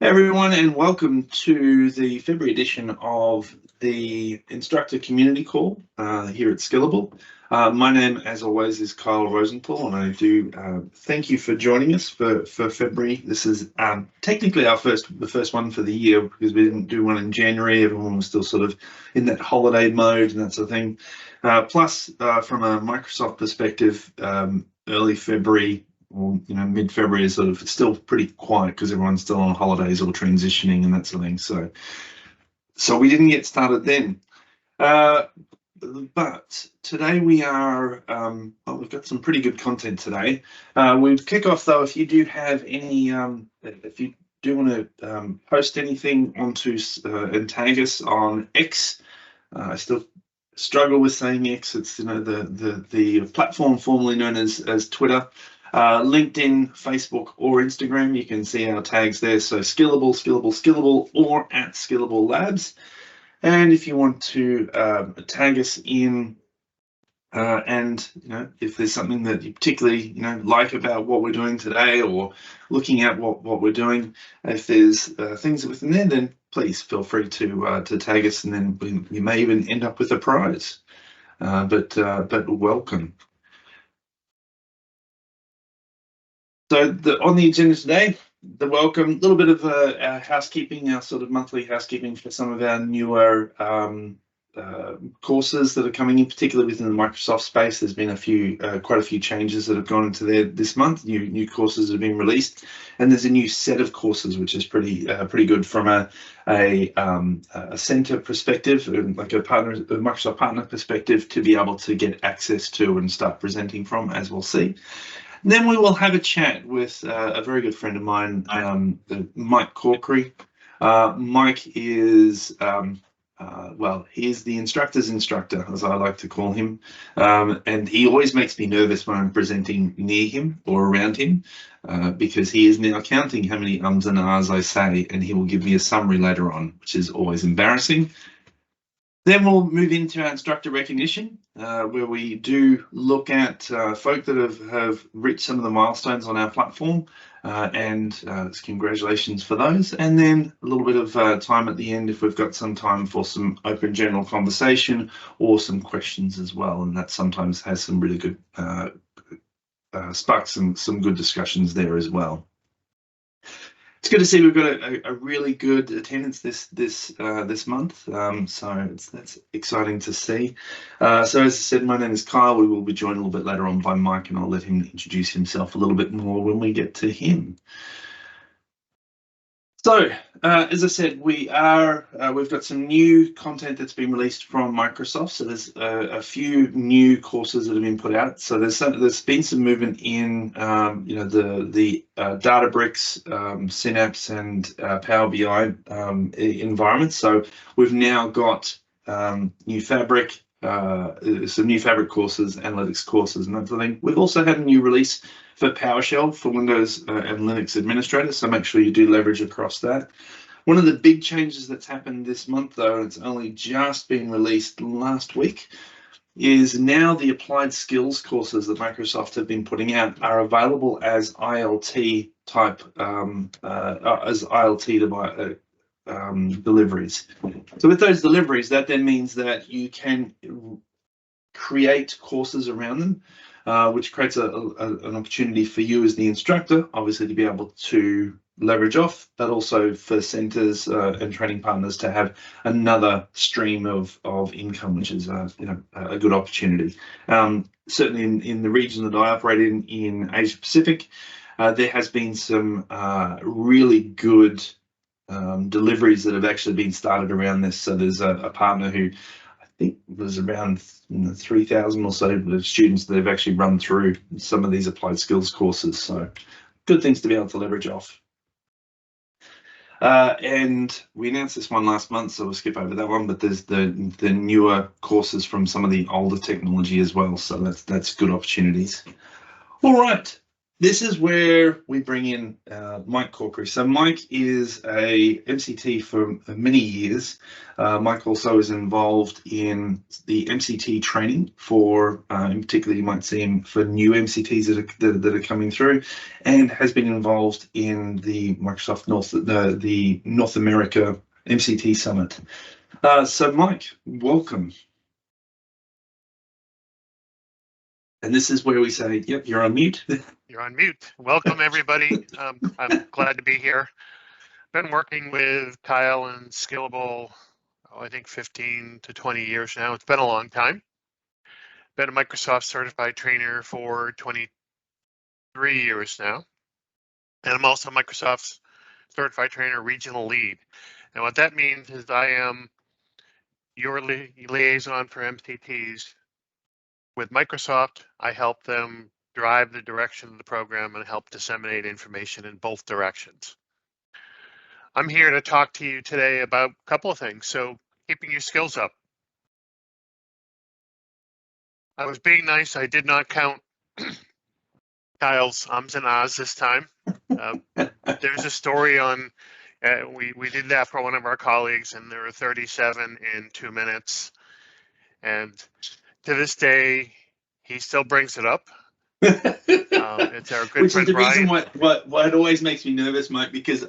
Hey everyone, and welcome to the February edition of the Instructor Community Call here at Skillable. My name, as always, is Kyle Rosenthal, and I do thank you for joining us for February. This is technically the first one for the year because we didn't do one in January. Everyone was still sort of in that holiday mode and that sort of thing. Plus, from a Microsoft perspective, early February, or mid-February is sort of still pretty quiet because everyone's still on holidays or transitioning and that sort of thing. So we didn't get started then. But today we are, we've got some pretty good content today. We'll kick off though, if you do have any, if you do want to post anything onto and tag us on X. I still struggle with saying X. It's the platform formerly known as Twitter. LinkedIn, Facebook, or Instagram, you can see our tags there. So Skillable, Skillable, Skillable, or at Skillable Labs. And if you want to tag us in, and if there's something that you particularly like about what we're doing today, or looking at what we're doing, if there's things within there, then please feel free to tag us, and then we may even end up with a prize. But welcome. So on the agenda today, the welcome, a little bit of our housekeeping, our sort of monthly housekeeping for some of our newer courses that are coming in, particularly within the Microsoft space. There's been quite a few changes that have gone into there this month. New courses have been released, and there's a new set of courses which is pretty good from a center perspective, like a Microsoft partner perspective, to be able to get access to and start presenting from, as we'll see. Then we will have a chat with a very good friend of mine, Mike Corkery. Mike is, he is the instructor's instructor, as I like to call him. And he always makes me nervous when I'm presenting near him or around him, because he is now counting how many ums and ahs I say, and he will give me a summary later on, which is always embarrassing. Then we'll move into our instructor recognition, where we do look at folk that have reached some of the milestones on our platform, and congratulations for those. And then a little bit of time at the end if we've got some time for some open general conversation or some questions as well. And that sometimes has some really good sparks and some good discussions there as well. It's good to see we've got a really good attendance this month, so that's exciting to see. So as I said, my name is Kyle. We will be joined a little bit later on by Mike, and I'll let him introduce himself a little bit more when we get to him. So, as I said, we've got some new content that's been released from Microsoft. So there's a few new courses that have been put out. So there's been some movement in the Databricks, Synapse, and Power BI environments. So we've now got new Fabric, some new Fabric courses, analytics courses, and that sort of thing. We've also had a new release for PowerShell for Windows and Linux administrators, so make sure you do leverage across that. One of the big changes that's happened this month, though, and it's only just been released last week, is now the applied skills courses that Microsoft have been putting out are available as ILT type, deliveries. So with those deliveries, that then means that you can create courses around them, which creates an opportunity for you as the instructor, obviously, to be able to leverage off, but also for centers and training partners to have another stream of income, which is a good opportunity. Certainly in the region that I operate in Asia Pacific, there has been some really good deliveries that have actually been started around this. So there's a partner who I think was around 3,000 or so students that have actually run through some of these applied skills courses. So good things to be able to leverage off. And we announced this one last month, so we'll skip over that one, but there's the newer courses from some of the older technology as well. So that's good opportunities. All right. this is where we bring in Mike Corkery. So Mike is a MCT for many years. Mike also is involved in the MCT training for, in particular, you might see him for new MCTs that are coming through, and has been involved in the Microsoft the North America MCT Summit. So Mike, welcome. And this is where we say, yep, you're on mute. You're on mute. Welcome, everybody. I'm glad to be here. Been working with Kyle and Skillable, I think 15 to 20 years now. It's been a long time. Been a Microsoft certified trainer for 23 years now. And I'm also Microsoft's certified trainer regional lead. And what that means is I am your liaison for MCTs. With Microsoft, I help them drive the direction of the program and help disseminate information in both directions. I'm here to talk to you today about a couple of things. So keeping your skills up. I was being nice. I did not count Kyle's ums and ahs this time. There's a story on, we did that for one of our colleagues, and there were 37 in 2 minutes. And to this day, he still brings it up. It's our good Which friend is the Brian. reason why it always makes me nervous, Mike, because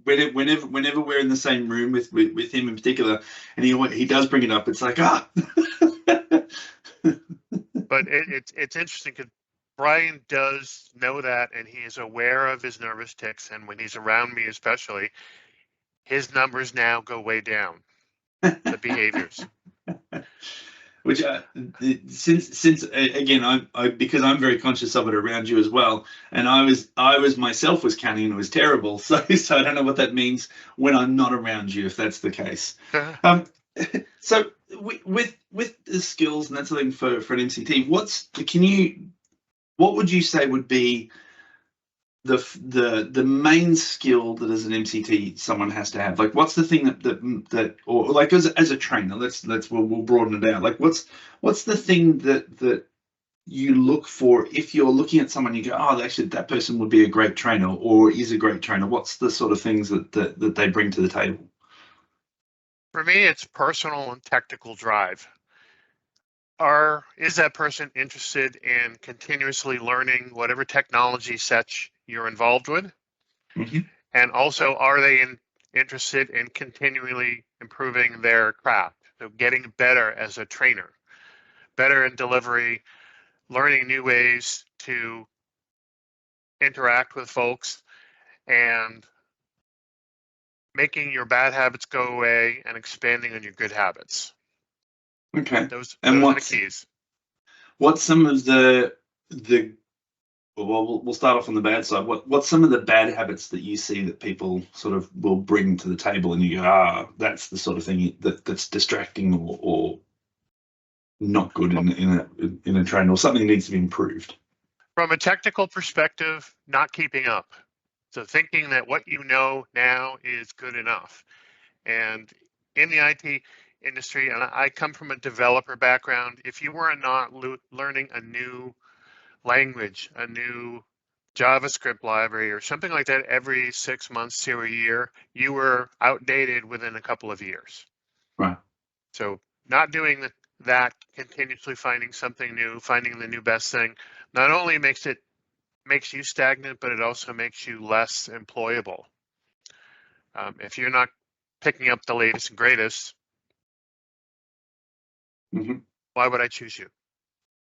whenever we're in the same room with him in particular, and he does bring it up, it's like But it's interesting because Brian does know that, and he is aware of his nervous tics, and when he's around me especially, his numbers now go way down, the behaviors. Which since again I because I'm very conscious of it around you as well, and I was myself was counting and it was terrible, so I don't know what that means when I'm not around you, if that's the case. So with the skills and that's something for an MCT, what would you say would be the main skill that as an MCT someone has to have? Like, what's the thing that or like as a trainer, we'll broaden it out. Like, what's the thing that you look for if you're looking at someone, you go, oh, actually that person would be a great trainer or is a great trainer? What's the sort of things that they bring to the table? For me, it's personal and technical drive. Is that person interested in continuously learning whatever technology sets you're involved with? Mm-hmm. And also, are they interested in continually improving their craft? So getting better as a trainer, better in delivery, learning new ways to interact with folks, and making your bad habits go away and expanding on your good habits. Okay. Those are the keys. What's some of the well, we'll start off on the bad side. What's some of the bad habits that you see that people sort of will bring to the table, and you go, that's the sort of thing that's distracting or not good in a trainer, or something that needs to be improved? From a technical perspective, not keeping up. So thinking that what you know now is good enough. And in the IT industry, and I come from a developer background, if you were not learning a new language, a new JavaScript library or something like that every 6 months to a year, you were outdated within a couple of years. Right. So not doing that, continuously finding something new, finding the new best thing, not only makes you stagnant, but it also makes you less employable. If you're not picking up the latest and greatest, why would I choose you?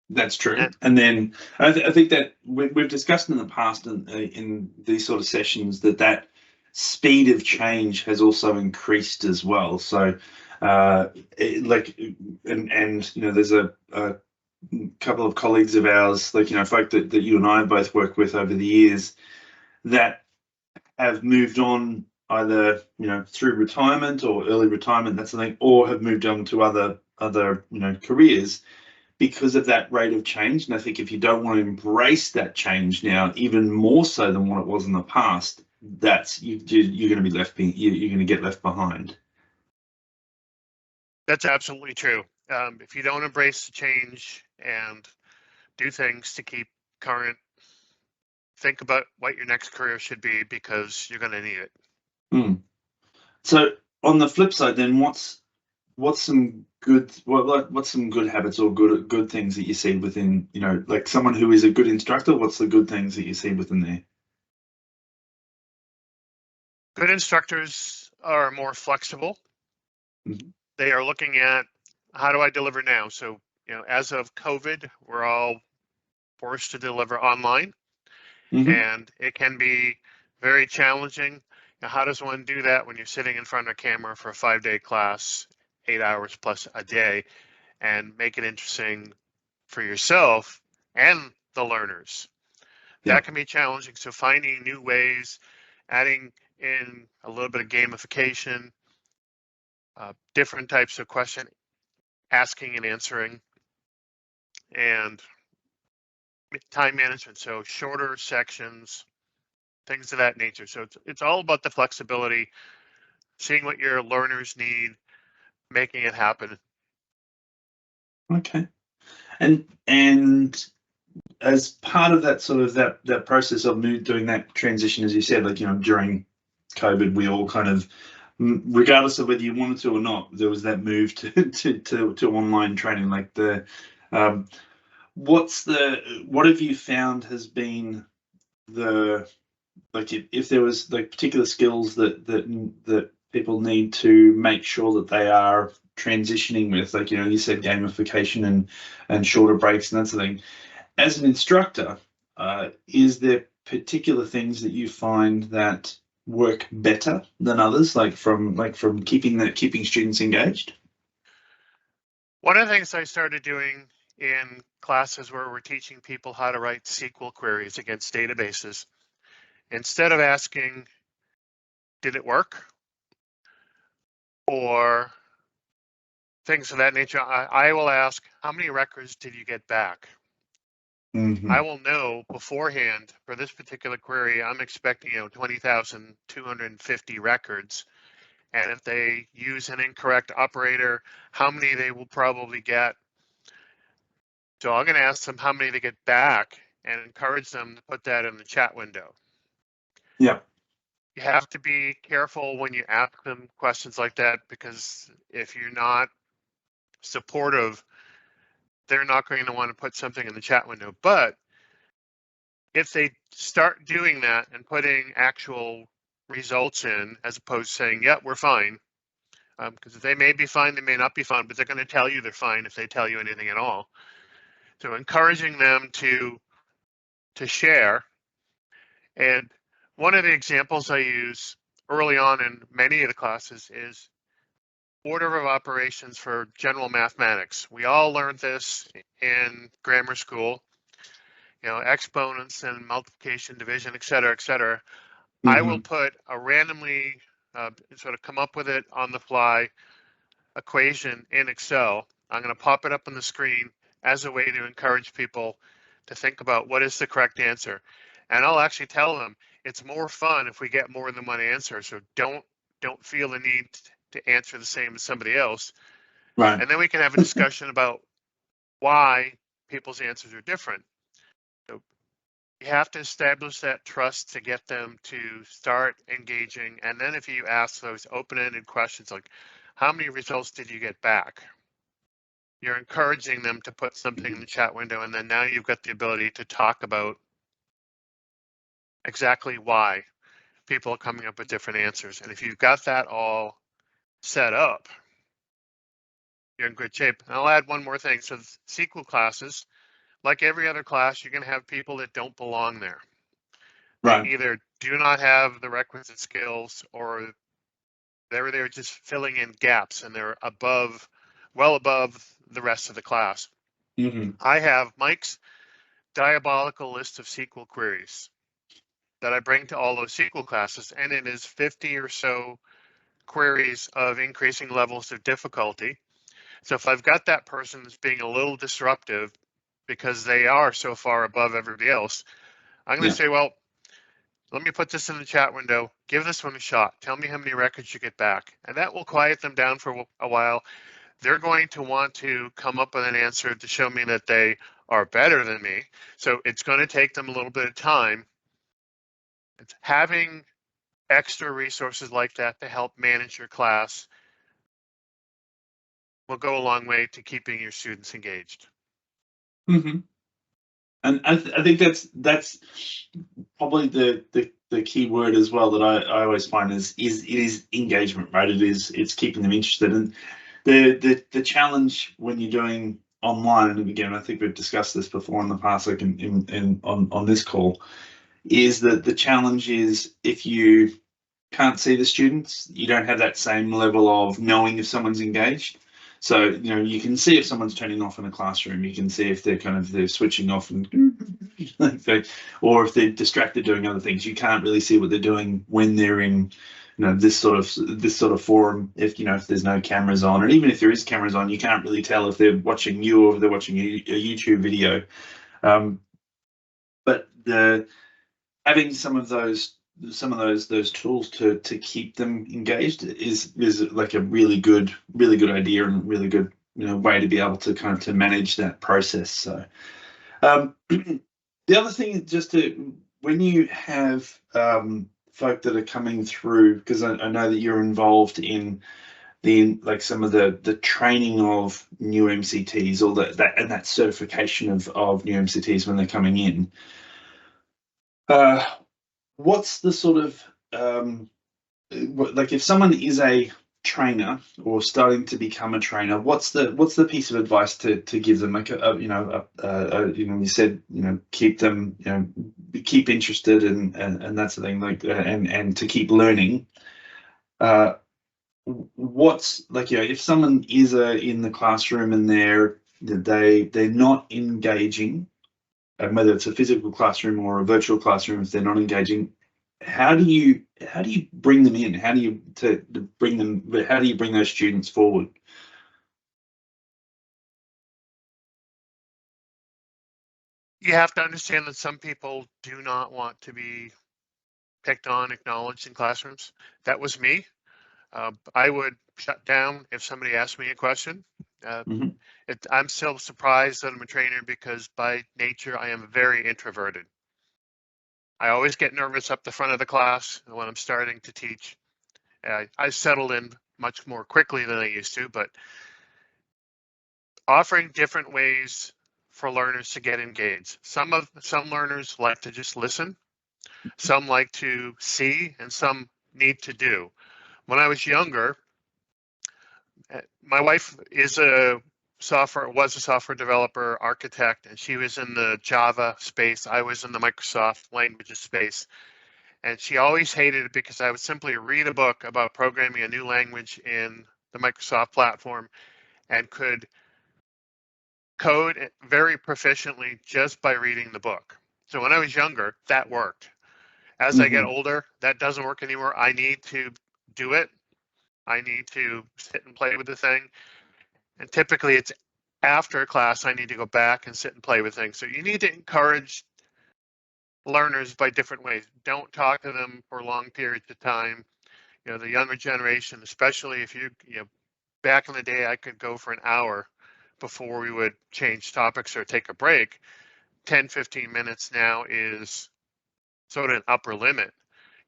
That's true. And then I think that we've discussed in the past in these sort of sessions that speed of change has also increased as well. So there's a couple of colleagues of ours, folk that you and I both worked with over the years that have moved on either through retirement or early retirement, that's something, or have moved on to other careers because of that rate of change. And I think if you don't want to embrace that change now, even more so than what it was in the past, you're going to be you're going to get left behind. That's absolutely true. If you don't embrace the change and do things to keep current, think about what your next career should be because you're going to need it. Mm. So on the flip side, then what's some good what's some good habits or good things that you see within, you know, like someone who is a good instructor? What's the good things that you see within there? Good instructors are more flexible. Mm-hmm. They are looking at, how do I deliver now? So, you know, as of COVID, we're all forced to deliver online, Mm-hmm. and it can be very challenging. Now, how does one do that when you're sitting in front of a camera for a 5-day class, 8 hours plus a day, and make it interesting for yourself and the learners? Yeah. That can be challenging. So finding new ways, adding in a little bit of gamification, different types of question asking and answering, and time management. So shorter sections, things of that nature. So it's all about the flexibility, seeing what your learners need, making it happen. Okay. And as part of that sort of that process of doing that transition, as you said, like, you know, during COVID, we all kind of, regardless of whether you wanted to or not, there was that move to online training. Like what have you found has been the, like, if there was like particular skills that people need to make sure that they are transitioning with, like, you know, you said gamification and shorter breaks and that sort of thing. As an instructor, is there particular things that you find that work better than others, like from keeping students engaged? One of the things I started doing in classes where we're teaching people how to write SQL queries against databases, instead of asking, did it work? Or things of that nature, I will ask, how many records did you get back? Mm-hmm. I will know beforehand for this particular query, I'm expecting, 20,250 records. And if they use an incorrect operator, how many they will probably get. So I'm going to ask them how many they get back and encourage them to put that in the chat window. Yeah. You have to be careful when you ask them questions like that, because if you're not supportive, they're not going to want to put something in the chat window. But if they start doing that and putting actual results in, as opposed to saying, yeah, we're fine, because they may be fine, they may not be fine, but they're going to tell you they're fine if they tell you anything at all. So encouraging them to share. And one of the examples I use early on in many of the classes is order of operations for general mathematics. We all learned this in grammar school, exponents and multiplication, division, et cetera, et cetera. Mm-hmm. I will put a randomly sort of come up with it on the fly equation in Excel. I'm going to pop it up on the screen as a way to encourage people to think about what is the correct answer. And I'll actually tell them it's more fun if we get more than one answer. So don't feel the need to answer the same as somebody else. Right. And then we can have a discussion about why people's answers are different. So you have to establish that trust to get them to start engaging. And then if you ask those open-ended questions like, how many results did you get back? You're encouraging them to put something in the chat window, and then now you've got the ability to talk about exactly why people are coming up with different answers. And if you've got that all set up, you're in good shape. And I'll add one more thing. So SQL classes, like every other class, you're going to have people that don't belong there. They Right. either do not have the requisite skills, or they're just filling in gaps, and they're well above the rest of the class. Mm-hmm. I have Mike's diabolical list of SQL queries that I bring to all those SQL classes, and it is 50 or so queries of increasing levels of difficulty. So if I've got that person that's being a little disruptive because they are so far above everybody else, I'm going to say, well, let me put this in the chat window. Give this one a shot. Tell me how many records you get back. And that will quiet them down for a while. They're going to want to come up with an answer to show me that they are better than me. So it's going to take them a little bit of time, It's having extra resources like that to help manage your class will go a long way to keeping your students engaged. Mm-hmm. And I think that's probably the key word as well that I always find is it is engagement, right? It's keeping them interested. And the challenge when you're doing online, and again, I think we've discussed this before in the past, like on this call, is that the challenge is if you can't see the students, you don't have that same level of knowing if someone's engaged. So, you can see if someone's turning off in a classroom, you can see if they're switching off and or if they're distracted doing other things. You can't really see what they're doing when they're in, this sort of forum, if there's no cameras on, and even if there is cameras on, you can't really tell if they're watching you or if they're watching a YouTube video. But having some of those tools to keep them engaged is like a really good idea and really good way to be able to kind of to manage that process. So the other thing is just when you have folk that are coming through, because I know that you're involved in like some of the training of new MCTs or that certification of new MCTs when they're coming in. What's the sort of like if someone is a trainer or starting to become a trainer, what's the piece of advice to give them? Like you said, keep them, keep interested and that's the thing, like and to keep learning. What's like, if someone is in the classroom and they're not engaging, whether it's a physical classroom or a virtual classroom, if they're not engaging, how do you bring them in? How do you bring those students forward? You have to understand that some people do not want to be picked on, acknowledged in classrooms. That was me. I would shut down if somebody asked me a question. I'm still surprised that I'm a trainer because by nature I am very introverted. I always get nervous up the front of the class when I'm starting to teach. I settled in much more quickly than I used to, but offering different ways for learners to get engaged. Some learners like to just listen, some like to see, and some need to do. When I was younger, my wife was a software developer, architect, and she was in the Java space. I was in the Microsoft languages space. And she always hated it because I would simply read a book about programming a new language in the Microsoft platform and could code very proficiently just by reading the book. So when I was younger, that worked. As I get older, that doesn't work anymore. I need to do it. I need to sit and play with the thing. And typically it's after a class, I need to go back and sit and play with things. So you need to encourage learners by different ways. Don't talk to them for long periods of time. The younger generation, especially if back in the day, I could go for an hour before we would change topics or take a break. 10, 15 minutes now is sort of an upper limit.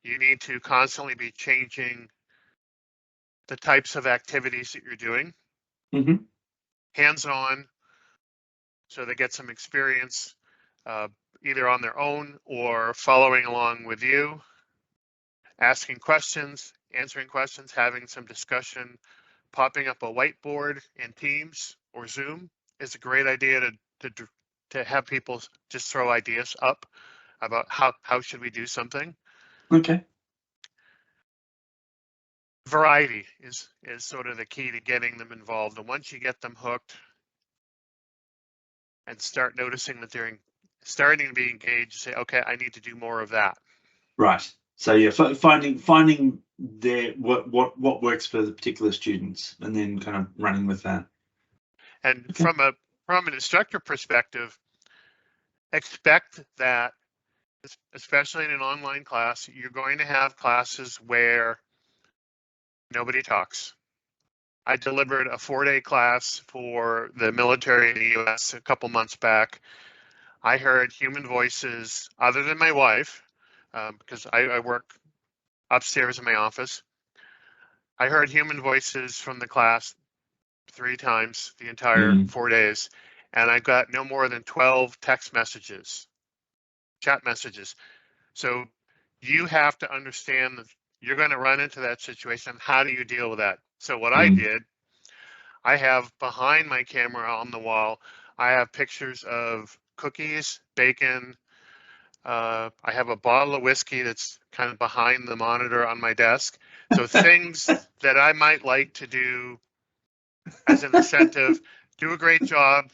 You need to constantly be changing the types of activities that you're doing. Hands-on, so they get some experience either on their own or following along with you, asking questions, answering questions, having some discussion. Popping up a whiteboard in Teams or Zoom is a great idea to have people just throw ideas up about how should we do something. Okay. Variety is sort of the key to getting them involved. And once you get them hooked and start noticing that they're starting to be engaged, say, okay, I need to do more of that. Right. So yeah, finding what works for the particular students, and then kind of running with that. And from an instructor perspective, expect that, especially in an online class, you're going to have classes where nobody talks. I delivered a 4-day class for the military in the US a couple months back. I heard human voices other than my wife, because I work upstairs in my office. I heard human voices from the class 3 times the entire 4 days, and I got no more than 12 text messages, chat messages. So you have to understand that you're going to run into that situation. How do you deal with that? So what I did, I have behind my camera on the wall, I have pictures of cookies, bacon. I have a bottle of whiskey that's kind of behind the monitor on my desk. So things that I might like to do as an incentive, do a great job.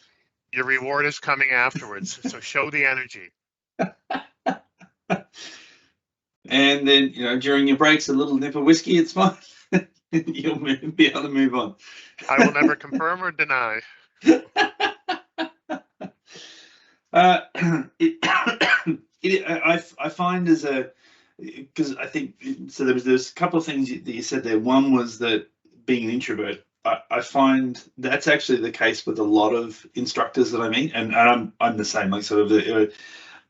Your reward is coming afterwards. So show the energy. And then, during your breaks, a little nip of whiskey, it's fine. You'll be able to move on. I will never confirm or deny. I find because I think so. There's a couple of things that you said there. One was that being an introvert, I find that's actually the case with a lot of instructors that I meet, and I'm the same. Like sort of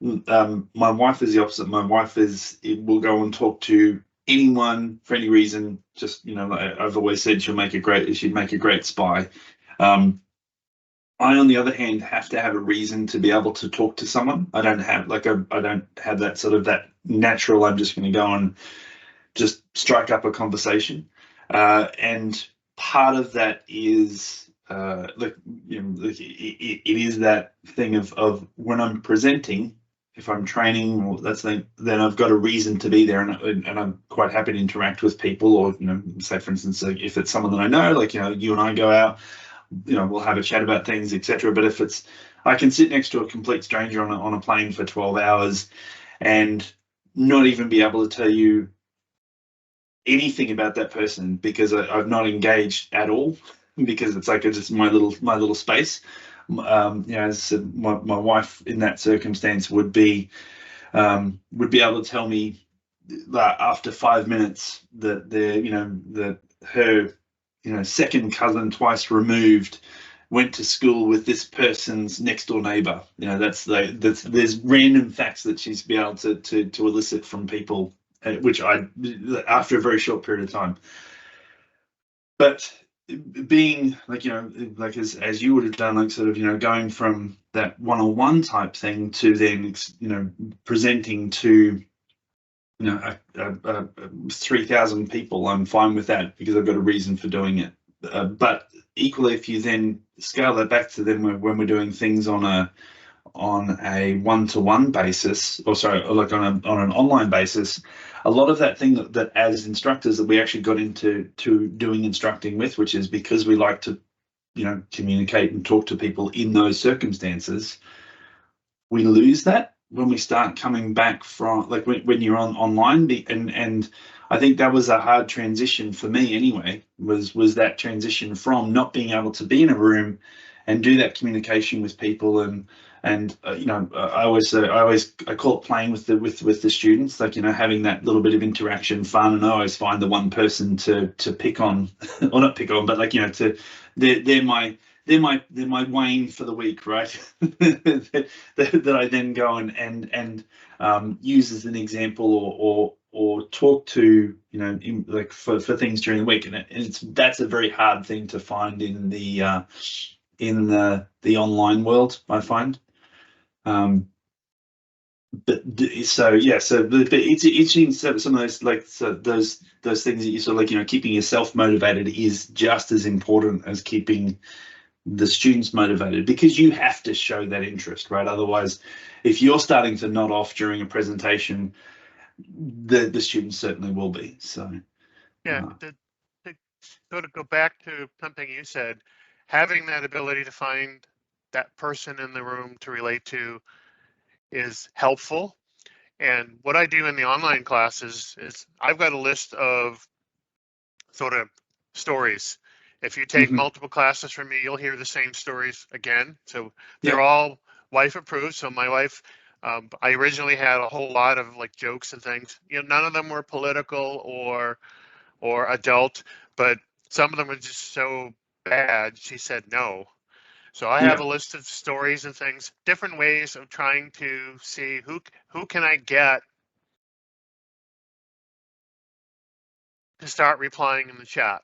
my wife is the opposite. My wife will go and talk to anyone for any reason. Just I've always said she'd make a great spy. I, on the other hand, have to have a reason to be able to talk to someone. I don't have that sort of that natural. I'm just going to go and just strike up a conversation, and part of that is it is that thing of when I'm presenting. If I'm training or then I've got a reason to be there, and I'm quite happy to interact with people. Or say for instance, if it's someone that I know, like you and I go out. We'll have a chat about things, etc. But if I can sit next to a complete stranger on a plane for 12 hours and not even be able to tell you anything about that person because I've not engaged at all, because it's like it's my little space. As I said, my wife in that circumstance would be able to tell me that after 5 minutes that her second cousin twice removed went to school with this person's next door neighbor. There's random facts that she's be able to elicit from people, which after a very short period of time. But being like as you would have done, like sort of going from that one-on-one type thing to then presenting to 3,000 people, I'm fine with that because I've got a reason for doing it. But equally, if you then scale that back to then when we're doing things on a one-to-one basis, or sorry, like on an online basis, a lot of that thing that as instructors that we actually got into doing instructing with, which is because we like to communicate and talk to people in those circumstances, we lose that when we start coming back from when you're online. And I think that was a hard transition for me anyway, was that transition from not being able to be in a room and do that communication with people. And I call it playing with the students, like having that little bit of interaction, fun. And I always find the one person to pick on, or not pick on, but they're my Wayne for the week, right? that I then go and use as an example or talk to, for things during the week. And that's a very hard thing to find in the online world, I find. But it's interesting. Some of those those things that you sort of keeping yourself motivated is just as important as keeping the students motivated, because you have to show that interest, right? Otherwise, if you're starting to nod off during a presentation, the students certainly will be. So to go back to something you said, having that ability to find that person in the room to relate to is helpful. And what I do in the online classes is I've got a list of sort of stories. If you take multiple classes from me, you'll hear the same stories again. So they're all wife approved. So my wife, I originally had a whole lot of jokes and things. None of them were political or adult, but some of them were just so bad. She said no. So I have a list of stories and things, different ways of trying to see who can I get to start replying in the chat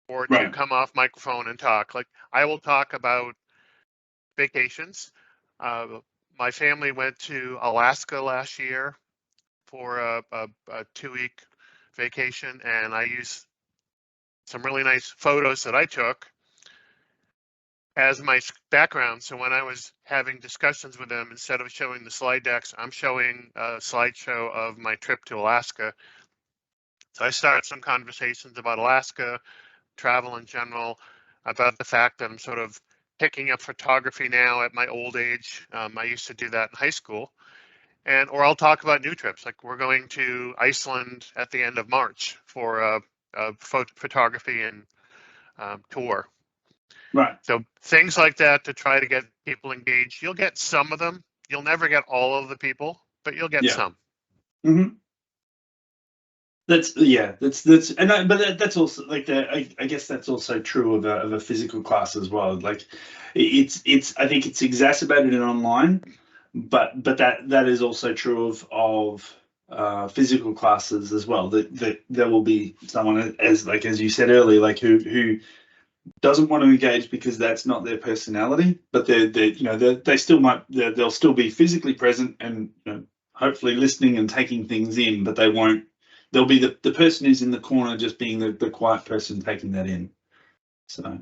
or to Right. come off microphone and talk. Like I will talk about vacations. My family went to Alaska last year for a 2-week vacation, and I used some really nice photos that I took as my background. So when I was having discussions with them, instead of showing the slide decks, I'm showing a slideshow of my trip to Alaska. So I started some conversations about Alaska, travel in general, about the fact that I'm sort of picking up photography now at my old age. I used to do that in high school. Or I'll talk about new trips. Like we're going to Iceland at the end of March for a photography and tour. Right. So things like that to try to get people engaged. You'll get some of them. You'll never get all of the people, but you'll get some. Mm-hmm. That's that's also like I guess that's also true of a physical class as well. Like it's I think it's exacerbated in online, but that is also true of physical classes as well. That there will be someone, as you said earlier, like who doesn't want to engage because that's not their personality, but they still they'll still be physically present and hopefully listening and taking things in, but they'll be the person who's in the corner just being the quiet person taking that in. So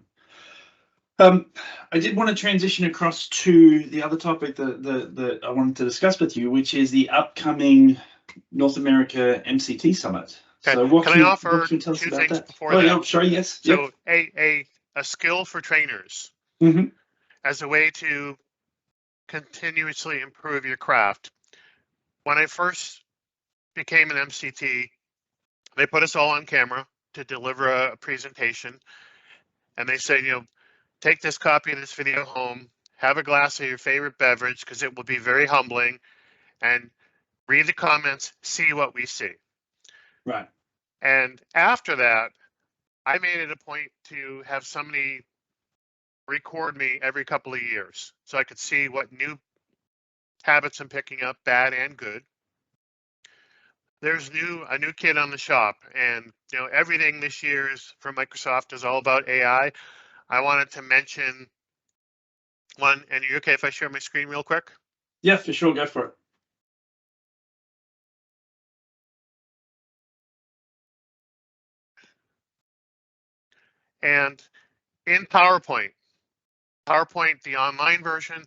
I did want to transition across to the other topic that I wanted to discuss with you, which is the upcoming North America MCT Summit. Okay. So what can can I offer you tell us two about things that? before Oh, that? yeah, sorry, yes. So a skill for trainers Mm-hmm. as a way to continuously improve your craft. When I first became an MCT, they put us all on camera to deliver a presentation, and they said, take this copy of this video home, have a glass of your favorite beverage because it will be very humbling, and read the comments, see what we see. Right. And after that, I made it a point to have somebody record me every couple of years so I could see what new habits I'm picking up, bad and good. There's a new kid on the shop, and everything this year is from Microsoft is all about AI. I wanted to mention one, and you okay if I share my screen real quick? Yeah, for sure, go for it. And in PowerPoint, the online version,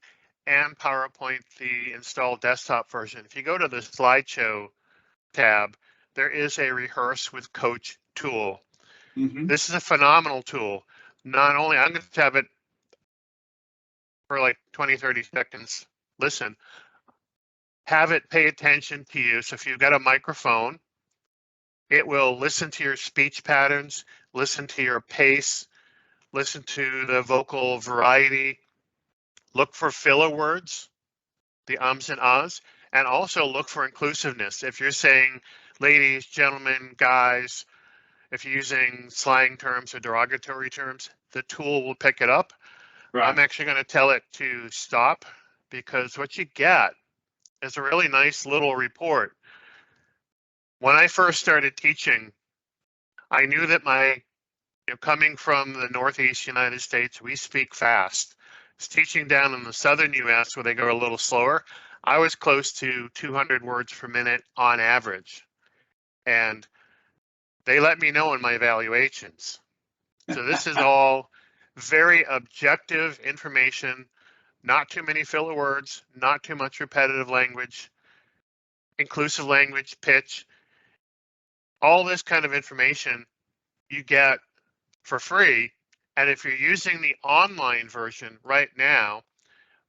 and PowerPoint, the installed desktop version. If you go to the slideshow tab, there is a rehearse with coach tool. Mm-hmm. This is a phenomenal tool. Not only, I'm going to have it for like 20, 30 seconds. Listen, have it pay attention to you. So if you've got a microphone, it will listen to your speech patterns, listen to your pace, listen to the vocal variety, look for filler words, the ums and ahs, and also look for inclusiveness. If you're saying ladies, gentlemen, guys, if you're using slang terms or derogatory terms, the tool will pick it up. Right. I'm actually going to tell it to stop, because what you get is a really nice little report. When I first started teaching, I knew that coming from the Northeast United States, we speak fast. It's teaching down in the Southern US where they go a little slower. I was close to 200 words per minute on average. And they let me know in my evaluations. So this is all very objective information, not too many filler words, not too much repetitive language, inclusive language, pitch, all this kind of information you get for free. And if you're using the online version right now,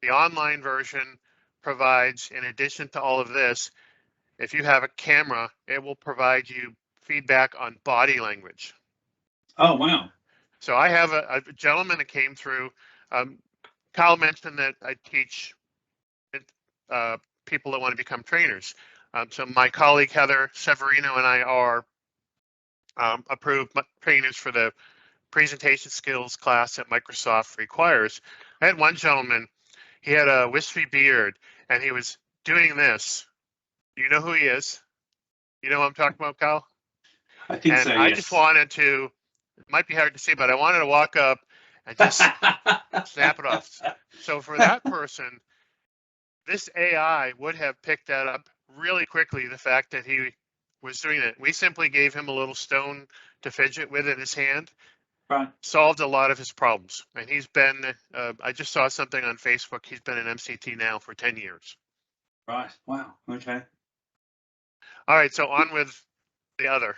the online version provides, in addition to all of this, if you have a camera, it will provide you feedback on body language. Oh, wow. So I have a gentleman that came through. Kyle mentioned that I teach people that want to become trainers. So my colleague Heather Severino and I are approved trainers for the presentation skills class that Microsoft requires. I had one gentleman, he had a wispy beard and he was doing this. You know who he is? You know what I'm talking about, Kyle? I think And so, I just yes. wanted to, it might be hard to see, but I wanted to walk up and just snap it off. So for that person, this AI would have picked that up really quickly, the fact that he was doing it. We simply gave him a little stone to fidget with in his hand, Right. solved a lot of his problems. And he's been, I just saw something on Facebook, he's been in MCT now for 10 years. Right. Wow. Okay. All right, so on with the other.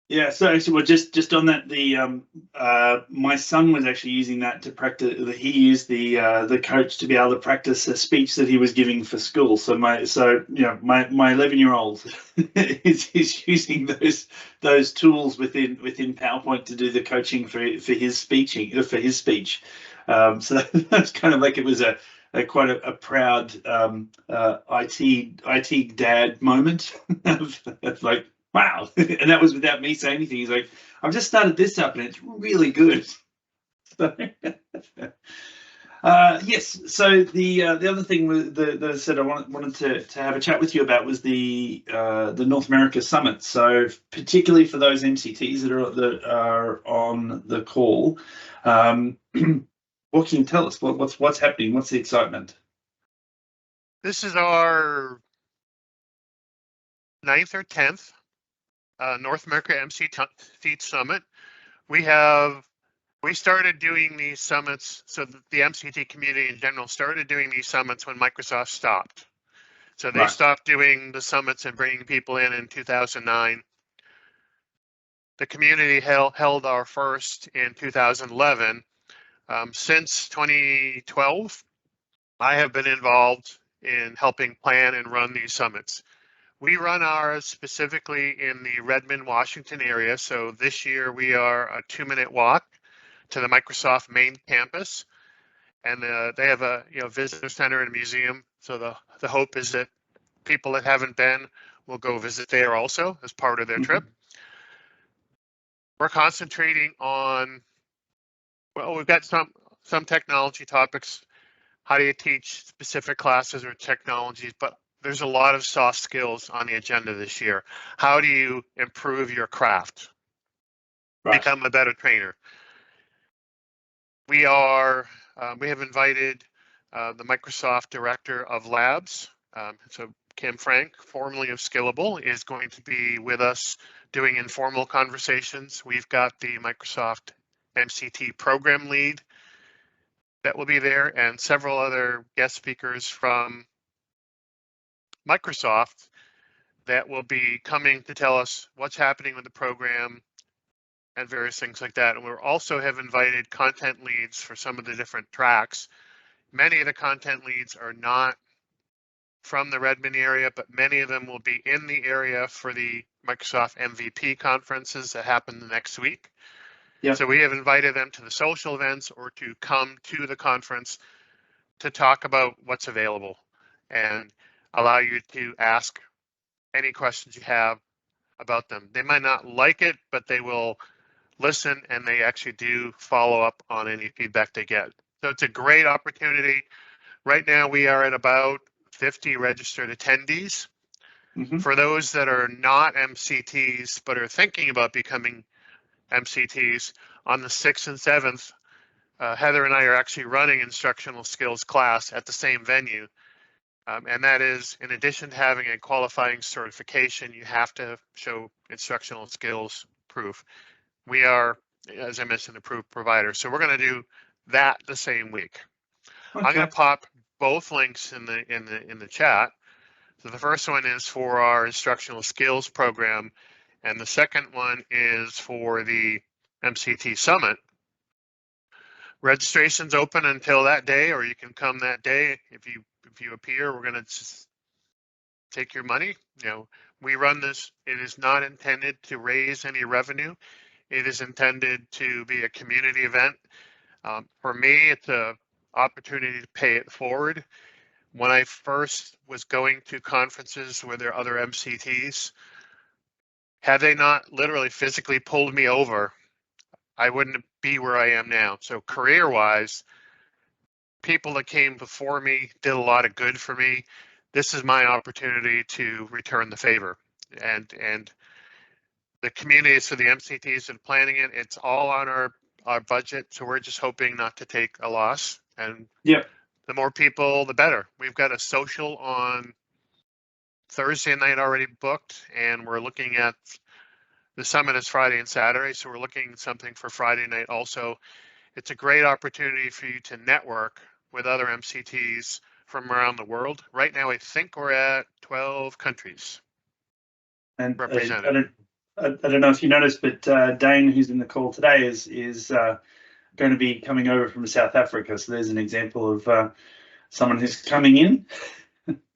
Yeah, so actually, well, just on that, my son was actually using that to practice. He used the coach to be able to practice a speech that he was giving for school. So my 11-year-old is using those tools within PowerPoint to do the coaching for his speech. So that's kind of like it was a quite a proud IT dad moment of like. Wow. And that was without me saying anything. He's like, I've just started this up and it's really good. So, yes. So the other thing that I said I wanted to have a chat with you about was the North America Summit. So particularly for those MCTs that are on the call, what can you tell us? What's happening? What's the excitement? This is our 9th or 10th North America MCT Summit. We started doing these summits, so the MCT community in general started doing these summits when Microsoft stopped. So they Right. stopped doing the summits and bringing people in 2009. The community held our first in 2011. Since 2012, I have been involved in helping plan and run these summits. We run ours specifically in the Redmond, Washington area. So this year we are a 2-minute walk to the Microsoft main campus, and they have a visitor center and a museum. So the hope is that people that haven't been will go visit there also as part of their trip. We're concentrating on, well, we've got some technology topics. How do you teach specific classes or technologies? But there's a lot of soft skills on the agenda this year. How do you improve your craft? Right. Become a better trainer. We have invited the Microsoft Director of Labs. So Kim Frank, formerly of Skillable, is going to be with us doing informal conversations. We've got the Microsoft MCT program lead that will be there, and several other guest speakers from Microsoft that will be coming to tell us what's happening with the program and various things like that. And we also have invited content leads for some of the different tracks. Many of the content leads are not from the Redmond area, but many of them will be in the area for the Microsoft MVP conferences that happen the next week. Yeah. So we have invited them to the social events or to come to the conference to talk about what's available and allow you to ask any questions you have about them. They might not like it, but they will listen and they actually do follow up on any feedback they get. So it's a great opportunity. Right now we are at about 50 registered attendees. For those that are not MCTs but are thinking about becoming MCTs, on the 6th and 7th, Heather and I are actually running instructional skills class at the same venue. And that is, in addition to having a qualifying certification, you have to show instructional skills proof. We are, as I mentioned, approved provider. So we're going to do that the same week. Okay. I'm going to pop both links in the chat. So the first one is for our instructional skills program, and the second one is for the MCT Summit. Registration's open until that day, or you can come that day. If you appear, we're going to just take your money. We run this. It is not intended to raise any revenue. It is intended to be a community event. For me, it's an opportunity to pay it forward. When I first was going to conferences where there are other MCTs, had they not literally physically pulled me over, I wouldn't be where I am now. So career-wise, people that came before me did a lot of good for me. This is my opportunity to return the favor. And the community, so the MCTs and planning it, it's all on our budget. So we're just hoping not to take a loss. And yeah, the more people, the better. We've got a social on Thursday night already booked, and we're looking at the summit is Friday and Saturday. So we're looking at something for Friday night also. It's a great opportunity for you to network with other MCTs from around the world. Right now, I think we're at 12 countries and represented. I don't know if you noticed, but Dane, who's in the call today, is going to be coming over from South Africa. So there's an example of someone who's coming in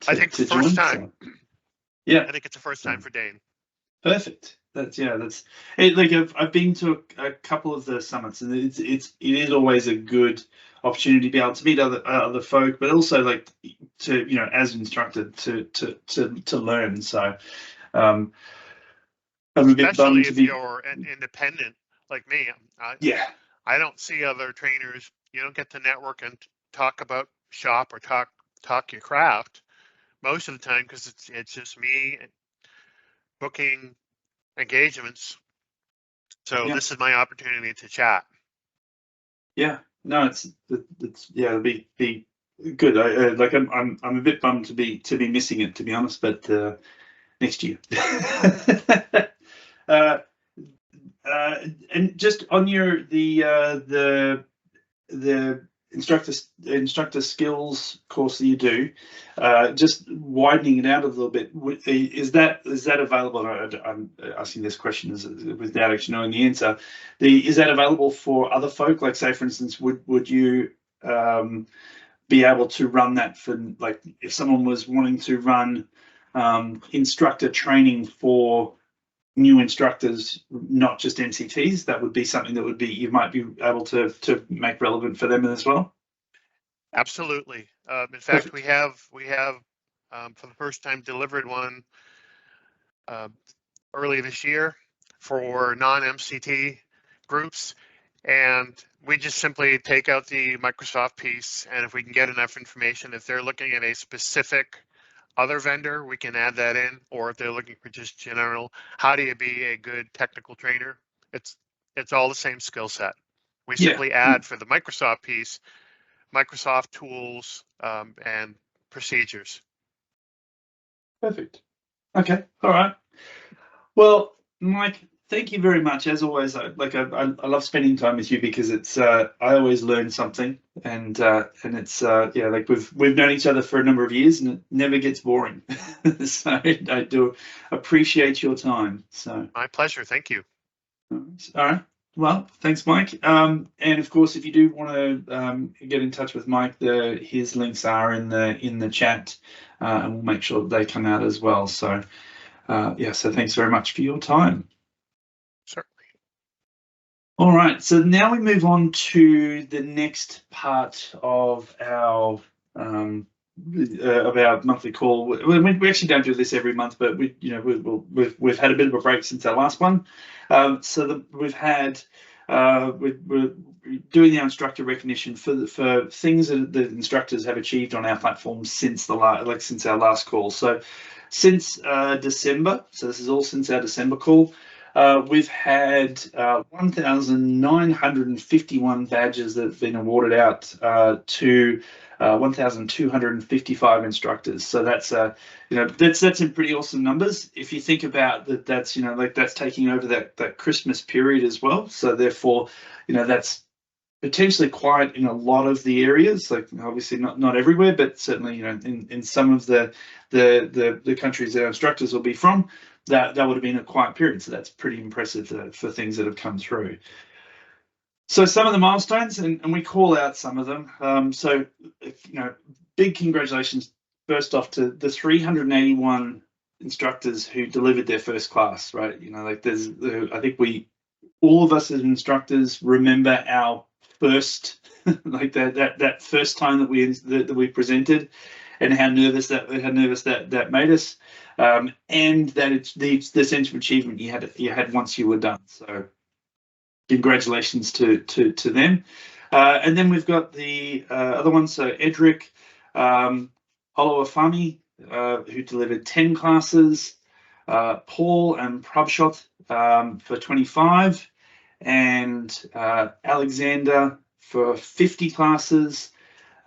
I think to first join. time. So, yeah, I think it's the first time for Dane. perfect. That's it. Like I've been to a couple of the summits, and it is always a good opportunity to be able to meet other folk, but also like to as an instructor to learn. So I'm a bit Especially bummed to if be. you're an independent like me. Yeah, I don't see other trainers. You don't get to network and talk about shop or talk your craft most of the time, because it's just me booking engagements. So yeah, this is my opportunity to chat. yeah. No, it's it'll be good. Like I'm a bit bummed to be missing it, to be honest, but next year. uh, and just on the instructor skills course that you do, just widening it out a little bit, is that available? I'm asking this question without actually knowing the answer. Is that available for other folk? Like, say, for instance, would you be able to run that for, like, if someone was wanting to run instructor training for new instructors, not just MCTs, that would be something that you might be able to make relevant for them as well? Absolutely. In fact, we have for the first time delivered one early this year for non-MCT groups, and we just simply take out the Microsoft piece, and if we can get enough information, if they're looking at a specific other vendor, we can add that in, or if they're looking for just general, how do you be a good technical trainer? It's all the same skill set. We simply add for the Microsoft piece, Microsoft tools and procedures. Perfect. Okay. All right. Well, Mike, thank you very much. As always, I love spending time with you, because it's I always learn something, and it's like we've known each other for a number of years, and it never gets boring. So I do appreciate your time. So my pleasure. Thank you. All right. Well, thanks, Mike. And of course, if you do want to get in touch with Mike, his links are in the chat, and we'll make sure that they come out as well. So so thanks very much for your time. Certainly. All right, so now we move on to the next part of our monthly call. We actually don't do this every month, but we've had a bit of a break since our last one. We've had we're doing the instructor recognition for things that the instructors have achieved on our platform since since our last call. So since December, so this is all since our December call, we've had 1,951 badges that have been awarded out to 1,255 instructors. So that's that's some pretty awesome numbers. If you think about that, that's that's taking over that Christmas period as well. So therefore, that's potentially quiet in a lot of the areas, like obviously not everywhere, but certainly in some of the countries that our instructors will be from, that would have been a quiet period. So that's pretty impressive for things that have come through. So some of the milestones, and we call out some of them. Big congratulations first off to the 381 instructors who delivered their first class, right? I think all of us as instructors remember our first, like that first time that we presented, and how nervous that made us, and that it's the sense of achievement you had once you were done. So congratulations to them. And then we've got the other ones. So Edric Oloafami, who delivered 10 classes. Paul and Prabshot for 25, and Alexander for 50 classes,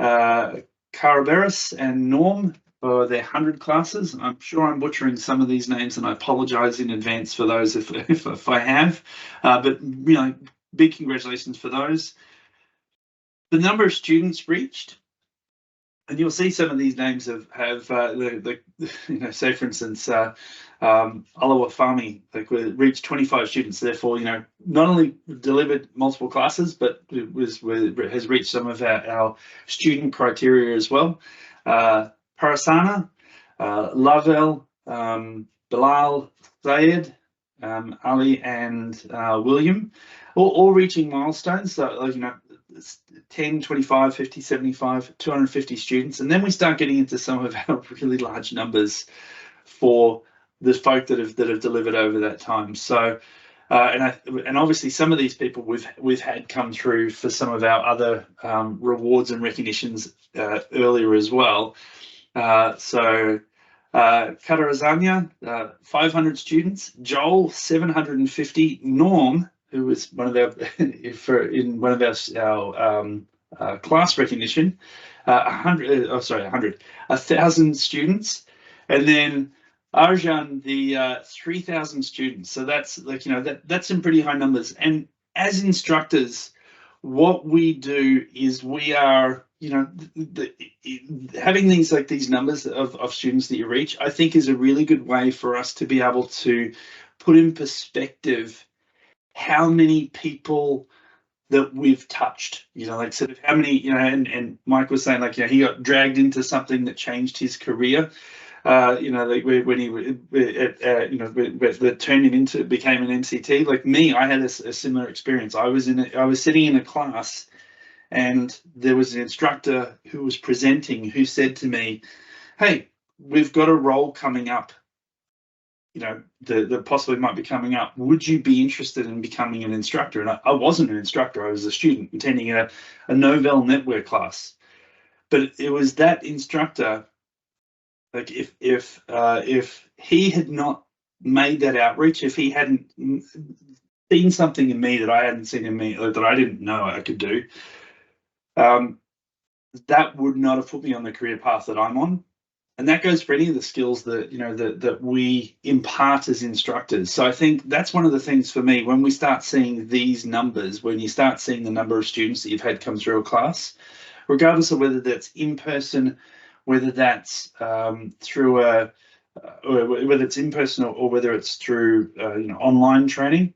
Caraberis and Norm for their 100 classes. I'm sure I'm butchering some of these names, and I apologize in advance for those if I have, but you know, big congratulations for those. The number of students reached, and you'll see some of these names have you know, say for instance, Alawafami, like, we reached 25 students, therefore, you know, not only delivered multiple classes, but has reached some of our student criteria as well. Parasana, Lavelle, Bilal, Zayed, Ali, and William, all reaching milestones. So, you know, 10, 25, 50, 75, 250 students. And then we start getting into some of our really large numbers for the folk that have delivered over that time. So, and obviously some of these people we've had come through for some of our other rewards and recognitions earlier as well. Katarazanya, 500 students, Joel, 750, Norm, who was one of our in one of our class recognition, 1,000 students, and then Arjan, the 3,000 students. So that's, like, you know, that's some pretty high numbers. And as instructors, what we do is we are, you know, having these, like, these numbers of students that you reach, I think is a really good way for us to be able to put in perspective how many people that we've touched, you know, like, sort of how many, you know, and Mike was saying, like, you know, he got dragged into something that changed his career. You know, like when he, you know, that turned him into, became an MCT. Like me, I had a similar experience. I was sitting in a class, and there was an instructor who was presenting who said to me, "Hey, we've got a role coming up, you know, that possibly might be coming up. Would you be interested in becoming an instructor?" And I wasn't an instructor. I was a student attending a Novell network class. But it was that instructor, like, if he had not made that outreach, if he hadn't seen something in me that I hadn't seen in me, or that I didn't know I could do, that would not have put me on the career path that I'm on. And that goes for any of the skills that, you know, that we impart as instructors. So I think that's one of the things for me, when we start seeing these numbers, when you start seeing the number of students that you've had come through a class, regardless of whether that's in person, whether that's through or whether it's in person, or whether it's through you know, online training,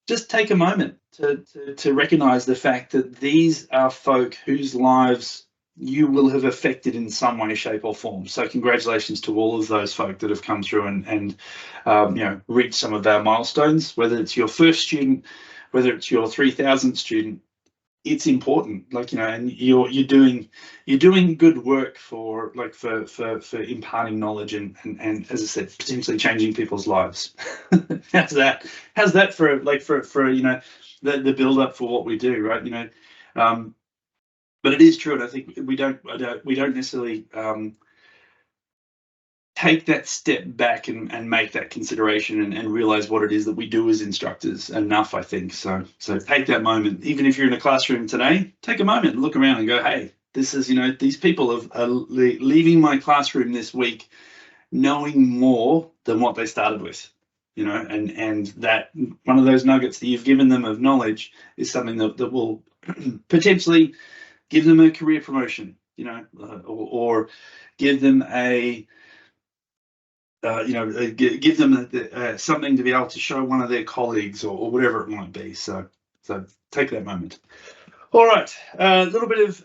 just take a moment to recognize the fact that these are folk whose lives you will have affected in some way, shape, or form. So congratulations to all of those folk that have come through and you know, reached some of our milestones. Whether it's your first student, whether it's your 3,000th student, it's important. Like, you know, and you're doing good work for, like, for imparting knowledge and as I said, potentially changing people's lives. How's that for, like, for you know, the build up for what we do, right? You know, but it is true, and I think we don't necessarily take that step back and make that consideration and realize what it is that we do as instructors enough, I think. So take that moment, even if you're in a classroom today, take a moment and look around and go, hey, this is, you know, these people are leaving my classroom this week knowing more than what they started with, you know, and that one of those nuggets that you've given them of knowledge is something that will potentially give them a career promotion, you know, or give them a you know, give them something to be able to show one of their colleagues, or whatever it might be. So take that moment. All right, a little bit of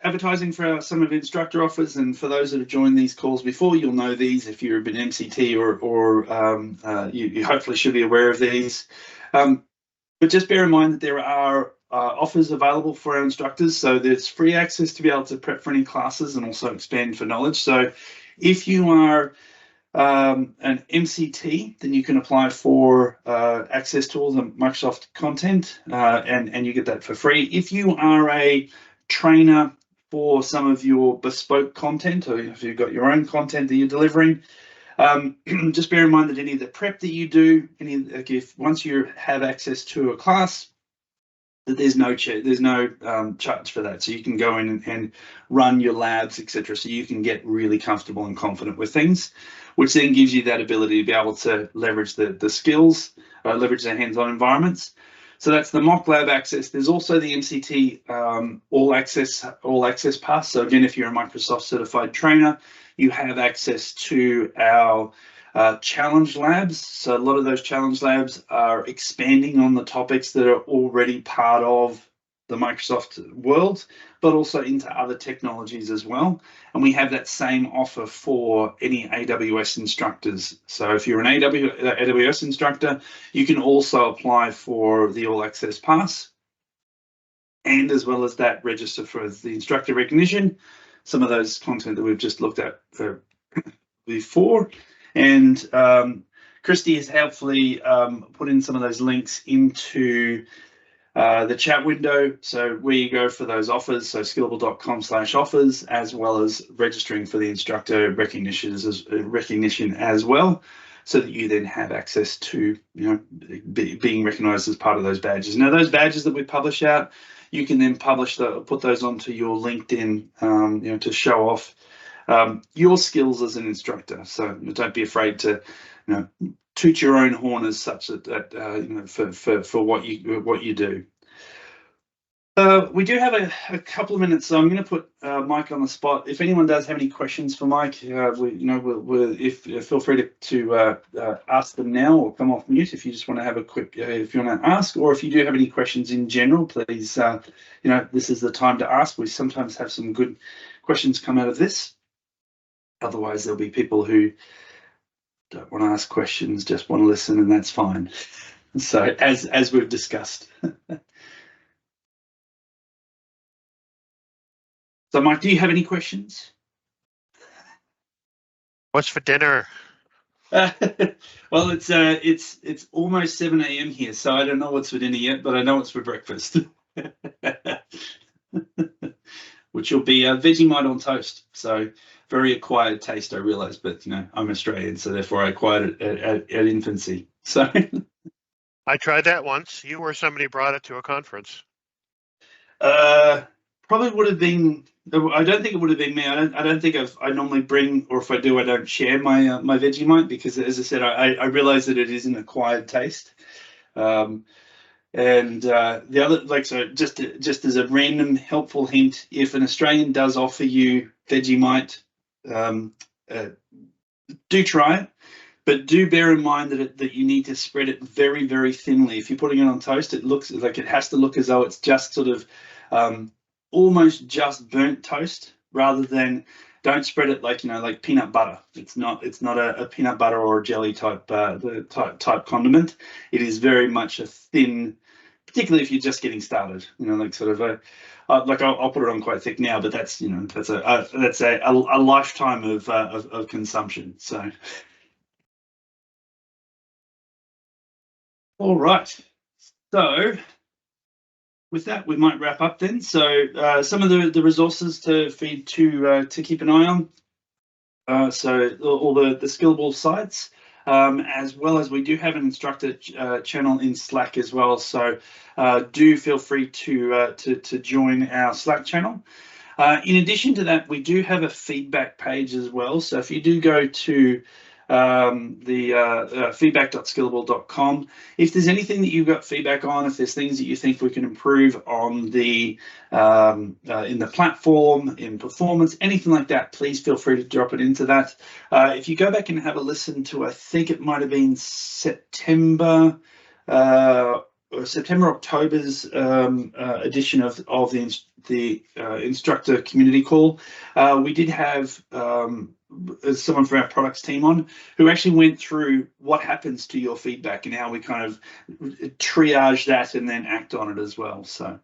advertising for some of the instructor offers, and for those that have joined these calls before, you'll know these. If you've been MCT or you hopefully should be aware of these. But just bear in mind that there are offers available for our instructors. So there's free access to be able to prep for any classes and also expand for knowledge. So if you are an MCT, then you can apply for access to all the Microsoft content, and you get that for free. If you are a trainer for some of your bespoke content, or if you've got your own content that you're delivering, Just bear in mind that any of the prep that you do, if once you have access to a class, that there's no charge for that, so you can go in and run your labs, etc. So you can get really comfortable and confident with things, which then gives you that ability to be able to leverage the skills, leverage the hands-on environments. So that's the mock lab access. There's also the MCT all access pass. So again, if you're a Microsoft certified trainer, you have access to our challenge labs. So a lot of those challenge labs are expanding on the topics that are already part of the Microsoft world, but also into other technologies as well. And we have that same offer for any AWS instructors. So if you're an AWS instructor, you can also apply for the All Access Pass. And as well as that, register for the instructor recognition, some of those content that we've just looked at before. And Christy has helpfully put in some of those links into the chat window, so where you go for those offers, so skillable.com/offers, as well as registering for the instructor recognition as well, so that you then have access to, being recognized as part of those badges. Now, those badges that we publish out, you can then put those onto your LinkedIn, to show off your skills as an instructor. So don't be afraid to, toot your own horn as such that for what you do. We do have a couple of minutes, so I'm going to put Mike on the spot. If anyone does have any questions for Mike, feel free to ask them now or come off mute if you just want to have a quick, if you want to ask, or if you do have any questions in general, please, this is the time to ask. We sometimes have some good questions come out of this. Otherwise, there'll be people who don't want to ask questions, just want to listen, and that's fine. So as we've discussed. So Mike, do you have any questions? What's for dinner? Well, it's almost 7 a.m. here, so I don't know what's for dinner yet, but I know what's for breakfast. Which will be a Vegemite on toast. So very acquired taste, I realise, but I'm Australian, so therefore I acquired it at infancy. So I tried that once. You or somebody brought it to a conference. Probably would have been. I don't think it would have been me. I don't think I normally bring, or if I do, I don't share my my Vegemite, because, as I said, I realise that it is an acquired taste. And the other, so just as a random helpful hint, if an Australian does offer you Vegemite, do try it, but do bear in mind that you need to spread it very, very thinly. If you're putting it on toast, it looks like it has to look as though it's just sort of almost just burnt toast, rather than, don't spread it like like peanut butter. It's not a peanut butter or a jelly type type condiment. It is very much a thin, particularly if you're just getting started. Like sort of I'll put it on quite thick now, but that's that's a lifetime of consumption. So, all right. So with that, we might wrap up then. So some of the resources to keep an eye on. So all the Skillable sites, as well as we do have an instructor channel in Slack as well. So do feel free to join our Slack channel. In addition to that, we do have a feedback page as well. So if you do go to the feedback.skillable.com. If there's anything that you've got feedback on, if there's things that you think we can improve on the in the platform, in performance, anything like that, please feel free to drop it into that. If you go back and have a listen to, I think it might have been September, October's edition of the instructor community call, we did have someone from our products team on, who actually went through what happens to your feedback and how we kind of triage that and then act on it as well. So,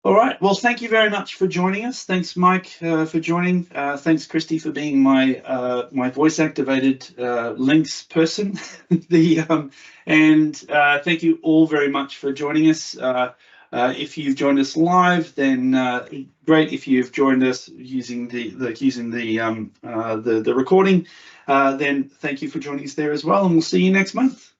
all right, well, thank you very much for joining us. Thanks, Mike, for joining. Thanks, Christy, for being my my voice activated links person. And thank you all very much for joining us. If you've joined us live, then great. If you've joined us using the recording, then thank you for joining us there as well, and we'll see you next month.